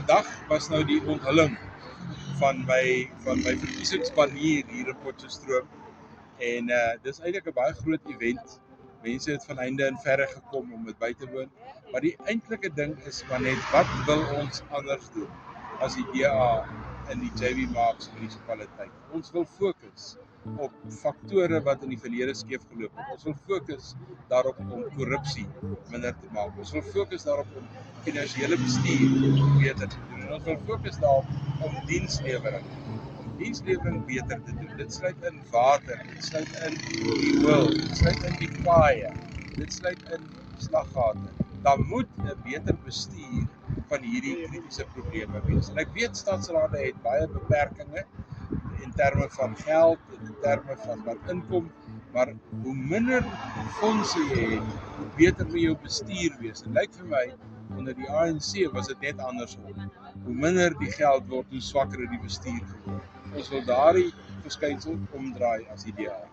vandag was nou die onthulling van my verkiesingsbanier hier in Potchefstroom. En dis eintlik 'n baie groot event. Mense het van heinde en verre gekom om dit by te woon. Maar die eintlike ding is maar net, wat wil ons anders doen as die DA in die JB Marks munisipaliteit? Ons wil fokus op faktore wat in die verlede skeef geloop het. Ons wil fokus daarop om korrupsie minder te maak. Ons wil fokus daarop om finansiële bestuur beter te doen. En ons wil fokus daarop om dienslewering beter te doen. Dit sluit in water, dit sluit in die wil, dit sluit in die paaie, dit sluit in slaggate. Daar moet 'n beter bestuur van hierdie kritiese probleme wees. En ek weet stadsrade het baie beperkings in terme van geld, in terme van wat inkom, maar hoe minder fondse jy het, hoe beter moet jou bestuur wees. En lyk vir my, onder die ANC was dit net andersom. Hoe minder die geld word, hoe swakker die bestuur geword. Ons wil daardie verskynsel omdraai as ideaal.